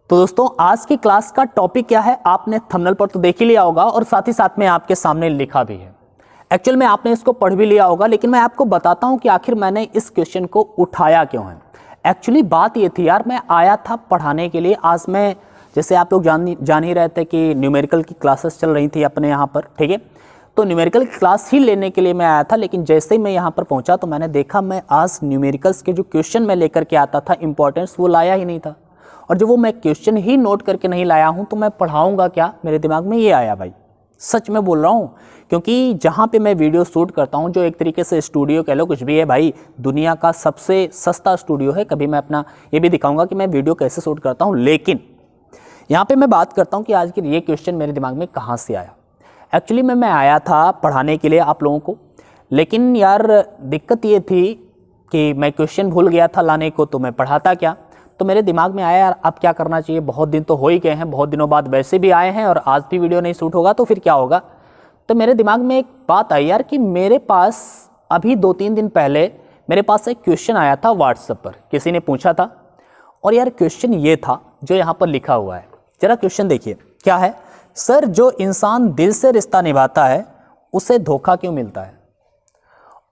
तो दोस्तों आज की क्लास का टॉपिक क्या है आपने थंबनेल पर तो देख ही लिया होगा और साथ ही साथ में आपके सामने लिखा भी है। एक्चुअल में आपने इसको पढ़ भी लिया होगा, लेकिन मैं आपको बताता हूं कि आखिर मैंने इस क्वेश्चन को उठाया क्यों है। एक्चुअली बात ये थी यार, मैं आया था पढ़ाने के लिए। आज मैं जैसे आप लोग जान ही रहे थे कि न्यूमेरिकल की क्लासेस चल रही थी अपने यहाँ पर, ठीक है। तो न्यूमेरिकल की क्लास ही लेने के लिए मैं आया था, लेकिन जैसे ही मैं यहाँ पर पहुँचा तो मैंने देखा मैं आज न्यूमेरिकल्स के जो क्वेश्चन मैं लेकर के आता था इंपॉर्टेंस, वो लाया ही नहीं था। और जब वो मैं क्वेश्चन ही नोट करके नहीं लाया हूँ तो मैं पढ़ाऊँगा क्या, मेरे दिमाग में ये आया भाई। सच में बोल रहा हूँ, क्योंकि जहाँ पे मैं वीडियो शूट करता हूँ, जो एक तरीके से स्टूडियो कह लो, कुछ भी है भाई, दुनिया का सबसे सस्ता स्टूडियो है। कभी मैं अपना ये भी दिखाऊंगा कि मैं वीडियो कैसे शूट करता हूँ, लेकिन यहाँ पे मैं बात करता हूँ कि आज की ये क्वेश्चन मेरे दिमाग में कहाँ से आया। एक्चुअली मैं आया था पढ़ाने के लिए आप लोगों को, लेकिन यार दिक्कत ये थी कि मैं क्वेश्चन भूल गया था लाने को, तो मैं पढ़ाता क्या। तो मेरे दिमाग में आया यार अब क्या करना चाहिए, बहुत दिन तो हो ही गए हैं, बहुत दिनों बाद वैसे भी आए हैं और आज भी वीडियो नहीं शूट होगा तो फिर क्या होगा। तो मेरे दिमाग में एक बात आई यार कि मेरे पास अभी 2-3 दिन पहले मेरे पास एक क्वेश्चन आया था व्हाट्सएप पर, किसी ने पूछा था। और यार क्वेश्चन ये था जो यहाँ पर लिखा हुआ है, जरा क्वेश्चन देखिए क्या है। सर, जो इंसान दिल से रिश्ता निभाता है उसे धोखा क्यों मिलता है,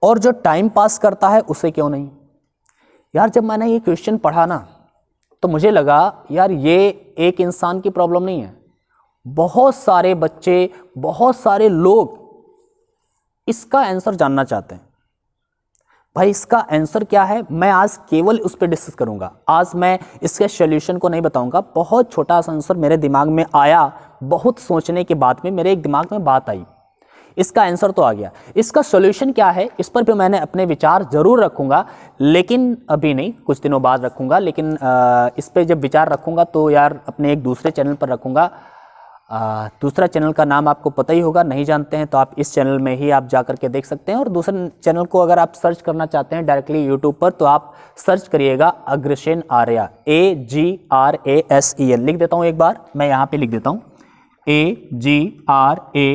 और जो टाइम पास करता है उसे क्यों नहीं। यार जब मैंने ये क्वेश्चन पढ़ा ना तो मुझे लगा यार ये एक इंसान की प्रॉब्लम नहीं है, बहुत सारे बच्चे, बहुत सारे लोग इसका आंसर जानना चाहते हैं। भाई इसका आंसर क्या है, मैं आज केवल उस पर डिस्कस करूंगा। आज मैं इसके सॉल्यूशन को नहीं बताऊंगा। बहुत छोटा सा आंसर मेरे दिमाग में आया, बहुत सोचने के बाद में मेरे एक दिमाग में बात आई, इसका आंसर तो आ गया। इसका सॉल्यूशन क्या है इस पर भी मैंने अपने विचार जरूर रखूंगा, लेकिन अभी नहीं, कुछ दिनों बाद रखूंगा। लेकिन इस पर जब विचार रखूंगा तो यार अपने एक दूसरे चैनल पर रखूंगा। दूसरा चैनल का नाम आपको पता ही होगा, नहीं जानते हैं तो आप इस चैनल में ही आप जा करके देख सकते हैं। और दूसरे चैनल को अगर आप सर्च करना चाहते हैं डायरेक्टली यूट्यूब पर तो आप सर्च करिएगा अग्रसेन आर्या, AGRASEN। लिख देता हूँ एक बार, मैं यहाँ पे लिख देता हूँ AGRASENARY।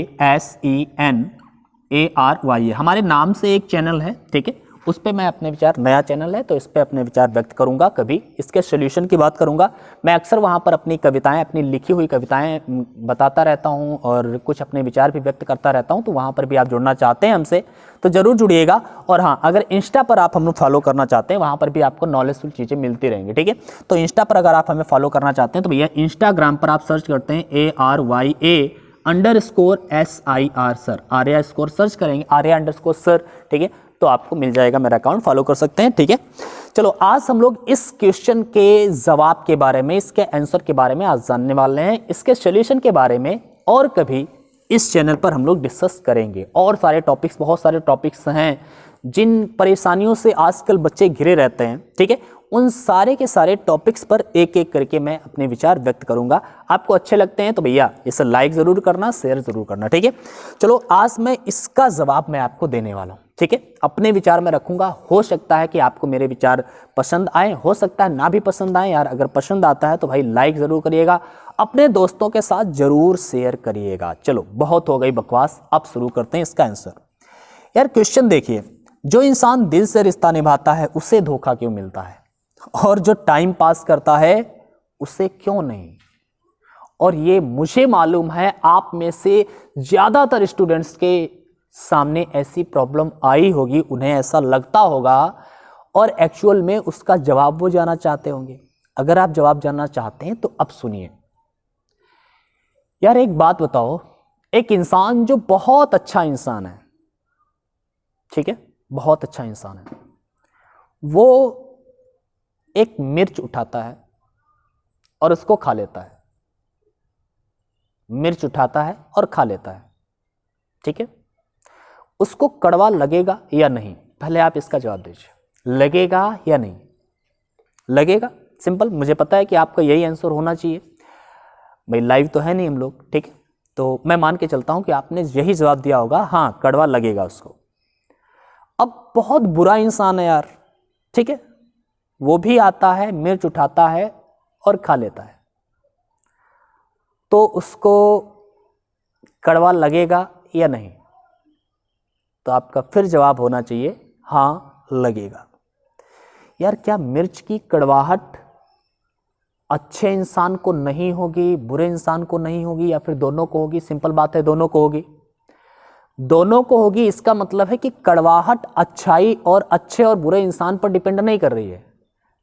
हमारे नाम से एक चैनल है, ठीक है, उस पर मैं अपने विचार, नया चैनल है तो इस पर अपने विचार व्यक्त करूंगा। कभी इसके सॉल्यूशन की बात करूंगा। मैं अक्सर वहां पर अपनी कविताएं, अपनी लिखी हुई कविताएं बताता रहता हूं और कुछ अपने विचार भी व्यक्त करता रहता हूं। तो वहां पर भी आप जुड़ना चाहते हैं हमसे तो जरूर जुड़िएगा। और हाँ, अगर इंस्टा पर आप हमें फॉलो करना चाहते हैं, वहां पर भी आपको नॉलेजफुल चीज़ें मिलती रहेंगी, ठीक है। तो इंस्टा पर अगर आप हमें फॉलो करना चाहते हैं तो भैया इंस्टाग्राम पर आप सर्च करते हैं ARYA_SIR sir, Arya score search करेंगे, आर्या_सर, ठीक है, तो आपको मिल जाएगा, मेरा अकाउंट फॉलो कर सकते हैं, ठीक है। चलो आज हम लोग इस क्वेश्चन के जवाब के बारे में, इसके आंसर के बारे में आज जानने वाले हैं। इसके सॉल्यूशन के बारे में और कभी इस चैनल पर हम लोग डिस्कस करेंगे। और सारे टॉपिक्स, बहुत सारे टॉपिक्स हैं जिन परेशानियों से आजकल बच्चे घिरे रहते हैं, ठीक है, उन सारे के सारे टॉपिक्स पर एक एक करके मैं अपने विचार व्यक्त करूंगा। आपको अच्छे लगते हैं तो भैया इसे लाइक जरूर करना, शेयर जरूर करना, ठीक है। चलो आज मैं इसका जवाब मैं आपको देने वाला हूं, ठीक है। अपने विचार में रखूंगा, हो सकता है कि आपको मेरे विचार पसंद आए, हो सकता है ना भी पसंद आए। यार अगर पसंद आता है तो भाई लाइक जरूर करिएगा, अपने दोस्तों के साथ जरूर शेयर करिएगा। चलो बहुत हो गई बकवास, अब शुरू करते हैं इसका आंसर। यार क्वेश्चन देखिए, जो इंसान दिल से रिश्ता निभाता है उसे धोखा क्यों मिलता है, और जो टाइम पास करता है उसे क्यों नहीं। और ये मुझे मालूम है आप में से ज्यादातर स्टूडेंट्स के सामने ऐसी प्रॉब्लम आई होगी, उन्हें ऐसा लगता होगा और एक्चुअल में उसका जवाब वो जानना चाहते होंगे। अगर आप जवाब जानना चाहते हैं तो अब सुनिए। यार एक बात बताओ, एक इंसान जो बहुत अच्छा इंसान है, ठीक है, बहुत अच्छा इंसान है, वो एक मिर्च उठाता है और उसको खा लेता है। मिर्च उठाता है और खा लेता है, ठीक है। उसको कड़वा लगेगा या नहीं, पहले आप इसका जवाब दीजिए। लगेगा या नहीं लगेगा, सिंपल। मुझे पता है कि आपका यही आंसर होना चाहिए भाई, लाइव तो है नहीं हम लोग, ठीक है। तो मैं मान के चलता हूं कि आपने यही जवाब दिया होगा, हाँ कड़वा लगेगा उसको। अब बहुत बुरा इंसान है यार, ठीक है, वो भी आता है, मिर्च उठाता है और खा लेता है, तो उसको कड़वा लगेगा या नहीं। तो आपका फिर जवाब होना चाहिए हाँ लगेगा। यार क्या मिर्च की कड़वाहट अच्छे इंसान को नहीं होगी, बुरे इंसान को नहीं होगी, या फिर दोनों को होगी? सिंपल बात है, दोनों को होगी। दोनों को होगी। इसका मतलब है कि कड़वाहट अच्छाई और अच्छे और बुरे इंसान पर डिपेंड नहीं कर रही है।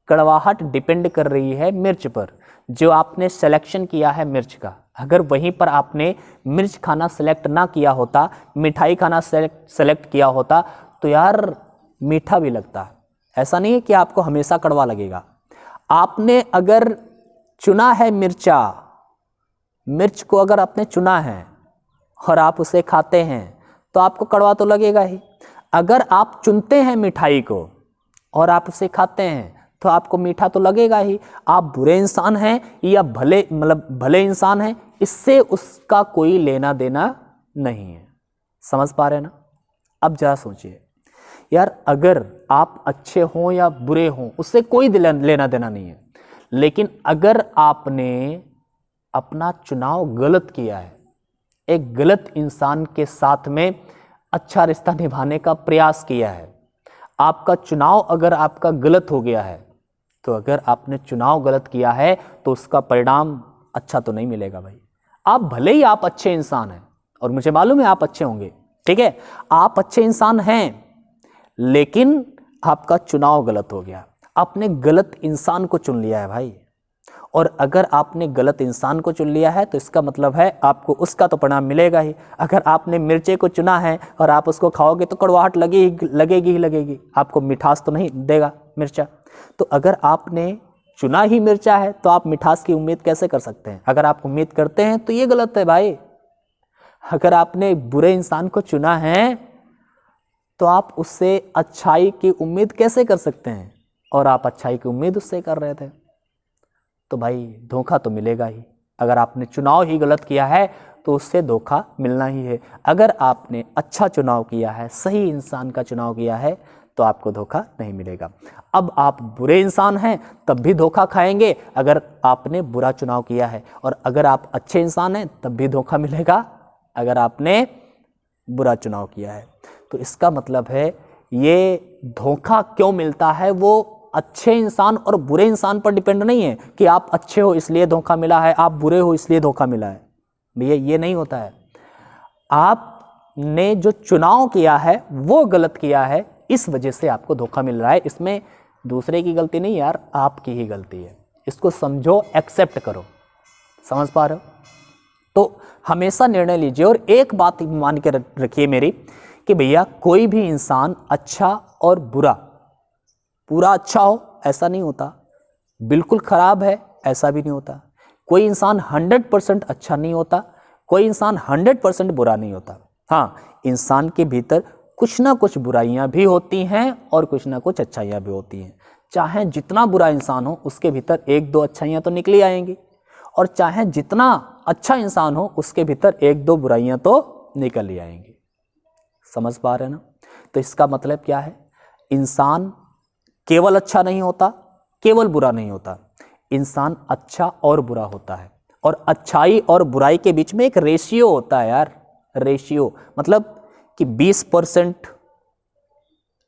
कड़वाहट डिपेंड कर रही है मिर्च पर, जो आपने सिलेक्शन किया है मिर्च का। अगर वहीं पर आपने मिर्च खाना सेलेक्ट ना किया होता, मिठाई खाना सेलेक्ट किया होता, तो यार मीठा भी लगता। ऐसा नहीं है कि आपको हमेशा कड़वा लगेगा। आपने अगर चुना है मिर्च को अगर आपने चुना है और आप उसे खाते हैं तो आपको कड़वा तो लगेगा ही। अगर आप चुनते हैं मिठाई को और आप उसे खाते हैं तो आपको मीठा तो लगेगा ही। आप बुरे इंसान हैं या भले इंसान हैं, इससे उसका कोई लेना देना नहीं है। समझ पा रहे हैं ना? अब जरा सोचिए यार, अगर आप अच्छे हों या बुरे हों उससे कोई लेना देना नहीं है, लेकिन अगर आपने अपना चुनाव गलत किया है, एक गलत इंसान के साथ में अच्छा रिश्ता निभाने का प्रयास किया है, आपका चुनाव अगर आपका गलत हो गया है, तो अगर आपने चुनाव गलत किया है तो उसका परिणाम अच्छा तो नहीं मिलेगा भाई। आप भले ही आप अच्छे इंसान हैं, और मुझे मालूम है आप अच्छे होंगे, ठीक है, आप अच्छे इंसान हैं, लेकिन आपका चुनाव गलत हो गया। आपने गलत इंसान को चुन लिया है भाई। और अगर आपने गलत इंसान को चुन लिया है तो इसका मतलब है आपको उसका तो परिणाम मिलेगा ही। अगर आपने मिर्चे को चुना है और आप उसको खाओगे तो कड़वाहट लगेगी, आपको मिठास तो नहीं देगा मिर्चा। तो अगर आपने चुना ही मिर्चा है तो आप मिठास की उम्मीद कैसे कर सकते हैं? अगर आप उम्मीद करते हैं तो ये गलत है भाई। अगर आपने बुरे इंसान को चुना है तो आप उससे अच्छाई की उम्मीद कैसे कर सकते हैं? और आप अच्छाई की उम्मीद उससे कर रहे थे, तो भाई धोखा तो मिलेगा ही। अगर आपने चुनाव ही गलत किया है तो उससे धोखा मिलना ही है। अगर आपने अच्छा चुनाव किया है, सही इंसान का चुनाव किया है, तो आपको धोखा नहीं मिलेगा। अब आप बुरे इंसान हैं तब भी धोखा खाएंगे अगर आपने बुरा चुनाव किया है, और अगर आप अच्छे इंसान हैं तब भी धोखा मिलेगा अगर आपने बुरा चुनाव किया है। तो इसका मतलब है ये धोखा क्यों मिलता है वो अच्छे इंसान और बुरे इंसान पर डिपेंड नहीं है कि आप अच्छे हो इसलिए धोखा मिला है, आप बुरे हो इसलिए धोखा मिला है। भैया ये नहीं होता है। आपने जो चुनाव किया है वो गलत किया है, इस वजह से आपको धोखा मिल रहा है। इसमें दूसरे की गलती नहीं यार, आपकी ही गलती है। इसको समझो, एक्सेप्ट करो। समझ पा रहे हो? तो हमेशा निर्णय लीजिए। और एक बात मान के रखिए मेरी, कि भैया कोई भी इंसान अच्छा और बुरा, पूरा अच्छा हो ऐसा नहीं होता, बिल्कुल खराब है ऐसा भी नहीं होता। कोई इंसान 100% अच्छा नहीं होता, कोई इंसान 100% बुरा नहीं होता। हाँ, इंसान के भीतर कुछ ना कुछ बुराइयां भी होती हैं और कुछ ना कुछ अच्छाइयां भी होती हैं। चाहे जितना बुरा इंसान हो उसके भीतर 1-2 अच्छाइयां तो निकली आएंगी, और चाहे जितना अच्छा इंसान हो उसके भीतर 1-2 बुराइयां तो निकल ही आएंगी। समझ पा रहे हैं ना? तो इसका मतलब क्या है, इंसान केवल अच्छा नहीं होता, केवल बुरा नहीं होता, इंसान अच्छा और बुरा होता है। और अच्छाई और बुराई के बीच में एक रेशियो होता है यार। रेशियो मतलब कि 20%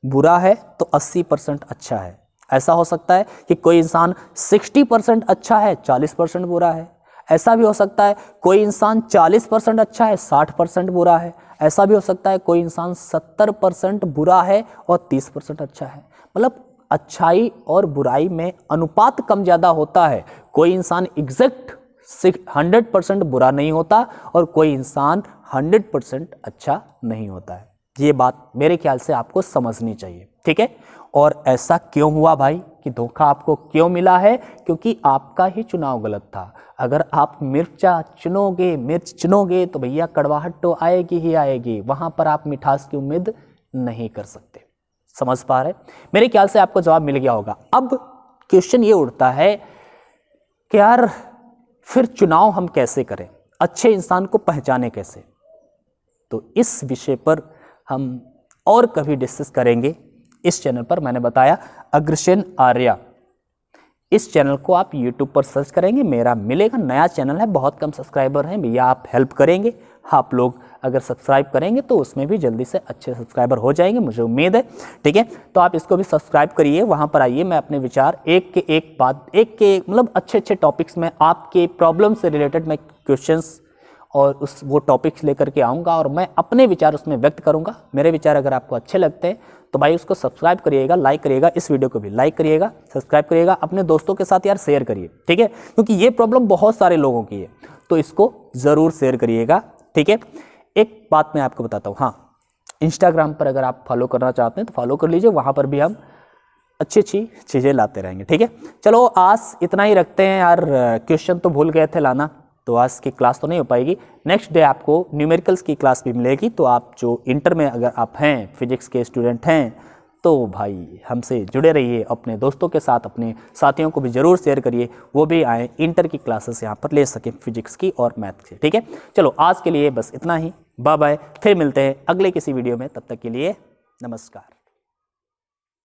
बुरा है तो 80% अच्छा है। ऐसा हो सकता है कि कोई इंसान 60% अच्छा है, 40% बुरा है। ऐसा भी हो सकता है कोई इंसान 40% अच्छा है, 60% बुरा है। ऐसा भी हो सकता है कोई इंसान 70% बुरा है और 30% अच्छा है। मतलब अच्छाई और बुराई में अनुपात कम ज़्यादा होता है। कोई इंसान एग्जैक्ट 100% बुरा नहीं होता और कोई इंसान 100% अच्छा नहीं होता है। ये बात मेरे ख्याल से आपको समझनी चाहिए, ठीक है? और ऐसा क्यों हुआ भाई कि धोखा आपको क्यों मिला है? क्योंकि आपका ही चुनाव गलत था। अगर आप मिर्च चुनोगे तो भैया कड़वाहट तो आएगी ही आएगी, वहां पर आप मिठास की उम्मीद नहीं कर सकते। समझ पा रहे? मेरे ख्याल से आपको जवाब मिल गया होगा। अब क्वेश्चन ये उठता है कि यार फिर चुनाव हम कैसे करें, अच्छे इंसान को पहचाने कैसे? तो इस विषय पर हम और कभी डिस्कस करेंगे। इस चैनल पर मैंने बताया अग्रसेन आर्या, इस चैनल को आप YouTube पर सर्च करेंगे, मेरा मिलेगा। नया चैनल है, बहुत कम सब्सक्राइबर हैं भैया, आप हेल्प करेंगे। आप लोग अगर सब्सक्राइब करेंगे तो उसमें भी जल्दी से अच्छे सब्सक्राइबर हो जाएंगे, मुझे उम्मीद है। ठीक है, तो आप इसको भी सब्सक्राइब करिए, वहाँ पर आइए, मैं अपने विचार एक के एक बात, एक के मतलब अच्छे अच्छे टॉपिक्स में आपके प्रॉब्लम से रिलेटेड मैं क्वेश्चंस और वो टॉपिक्स लेकर के आऊँगा और मैं अपने विचार उसमें व्यक्त करूँगा। मेरे विचार अगर आपको अच्छे लगते हैं तो भाई उसको सब्सक्राइब करिएगा, लाइक करिएगा, इस वीडियो को भी लाइक करिएगा, सब्सक्राइब करिएगा, अपने दोस्तों के साथ यार शेयर करिए। ठीक है, क्योंकि ये प्रॉब्लम बहुत सारे लोगों की है, तो इसको ज़रूर शेयर करिएगा। ठीक है, एक बात मैं आपको बताता हूँ, हाँ, इंस्टाग्राम पर अगर आप फॉलो करना चाहते हैं तो फॉलो कर लीजिए, वहाँ पर भी हम अच्छी अच्छी चीज़ें लाते रहेंगे। ठीक है, चलो आज इतना ही रखते हैं यार, क्वेश्चन तो भूल गए थे लाना, तो आज की क्लास तो नहीं हो पाएगी। नेक्स्ट डे आपको न्यूमेरिकल्स की क्लास भी मिलेगी, तो आप जो इंटर में अगर आप हैं, फिजिक्स के स्टूडेंट हैं, तो भाई हमसे जुड़े रहिए, अपने दोस्तों के साथ, अपने साथियों को भी ज़रूर शेयर करिए, वो भी आए इंटर की क्लासेस यहाँ पर ले सकें फिजिक्स की और मैथ की। ठीक है, चलो आज के लिए बस इतना ही, बाय बाय, फिर मिलते हैं अगले किसी वीडियो में, तब तक के लिए नमस्कार।